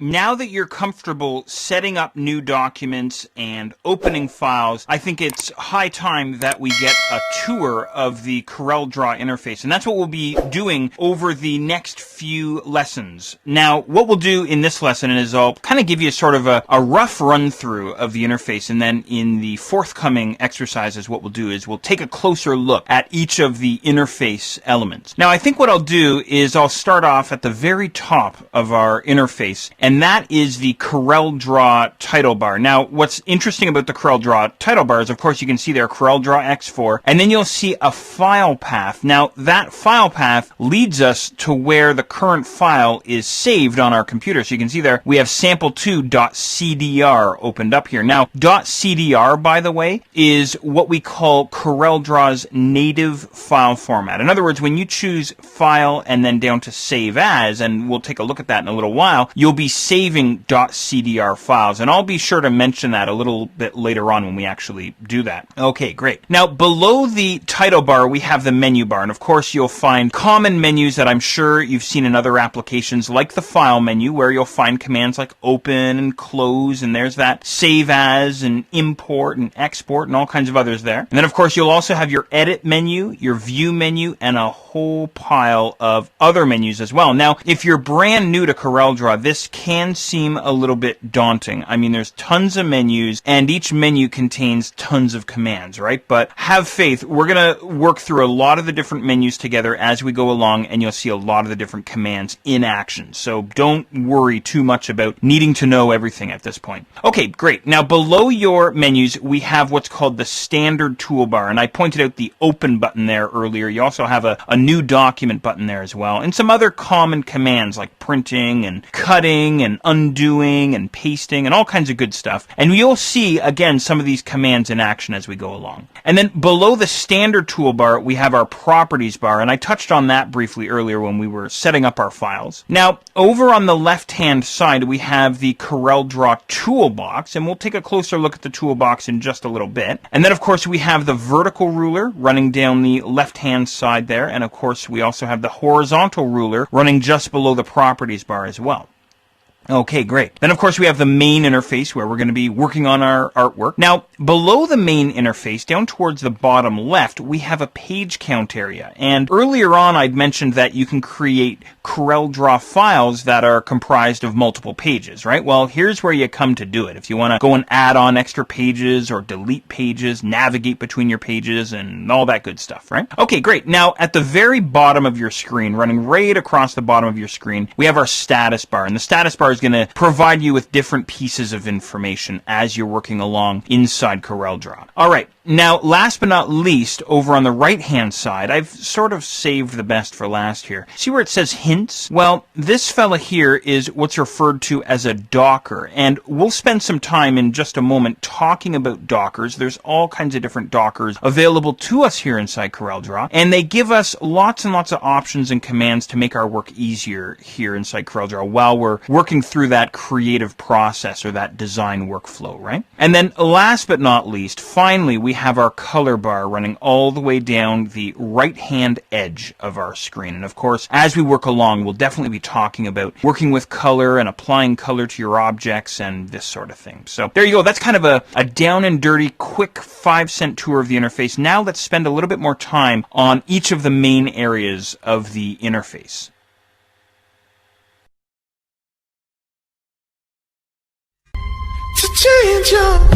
Now that you're comfortable setting up new documents and opening files, I think it's high time that we get a tour of the CorelDRAW interface. And that's what we'll be doing over the next few lessons. Now, what we'll do in this lesson is I'll kind of give you sort of a rough run through of the interface. And then in the forthcoming exercises, what we'll do is we'll take a closer look at each of the interface elements. Now, I think what I'll do is I'll start off at the very top of our interface, and that is the CorelDRAW Title Bar. Now, what's interesting about the CorelDRAW Title Bar is, of course, you can see there CorelDRAW X4, and then you'll see a file path. Now, that file path leads us to where the current file is saved on our computer. So you can see there we have sample2.cdr opened up here. Now, .cdr, by the way, is what we call CorelDRAW's native file format. In other words, when you choose File and then down to Save As, and we'll take a look at that in a little while, you'll be saving .cdr files, and I'll be sure to mention that a little bit later on when we actually do that. Okay, great. Now, below the title bar, we have the menu bar, and of course, you'll find common menus that I'm sure you've seen in other applications, like the file menu, where you'll find commands like open and close, and there's that save as and import and export and all kinds of others there. And then, of course, you'll also have your edit menu, your view menu, and a whole pile of other menus as well. Now, if you're brand new to CorelDRAW, this can seem a little bit daunting. I mean, there's tons of menus, and each menu contains tons of commands, right? But have faith, we're going to work through a lot of the different menus together as we go along, and you'll see a lot of the different commands in action. So don't worry too much about needing to know everything at this point. Okay, great. Now, below your menus, we have what's called the standard toolbar, and I pointed out the open button there earlier. You also have a new document button there as well, and some other common commands like printing and cutting and undoing and pasting and all kinds of good stuff. And you'll see, again, some of these commands in action as we go along. And then below the standard toolbar, we have our properties bar, and I touched on that briefly earlier when we were setting up our files. Now, over on the left-hand side, we have the CorelDRAW Toolbox, and we'll take a closer look at the toolbox in just a little bit. And then, of course, we have the vertical ruler running down the left-hand side there, and of course, we also have the horizontal ruler running just below the properties bar as well. Okay, great. Then, of course, we have the main interface where we're going to be working on our artwork. Now, below the main interface, down towards the bottom left, we have a page count area. And earlier on, I'd mentioned that you can create CorelDRAW files that are comprised of multiple pages, right? Well, here's where you come to do it. If you want to go and add on extra pages or delete pages, navigate between your pages, and all that good stuff, right? Okay, great. Now, at the very bottom of your screen, running right across the bottom of your screen, we have our status bar. And the status bar is going to provide you with different pieces of information as you're working along inside CorelDRAW. All right. Now, last but not least, over on the right-hand side, I've sort of saved the best for last here. See where it says hints? Well, this fella here is what's referred to as a Docker, and we'll spend some time in just a moment talking about Dockers. There's all kinds of different Dockers available to us here inside CorelDRAW, and they give us lots and lots of options and commands to make our work easier here inside CorelDRAW while we're working through that creative process or that design workflow, right? And then last but not least, finally, we have our color bar running all the way down the right-hand edge of our screen. And of course, as we work along, we'll definitely be talking about working with color and applying color to your objects and this sort of thing. So there you go. That's kind of a down and dirty, quick 5-cent tour of the interface. Now let's spend a little bit more time on each of the main areas of the interface. To change your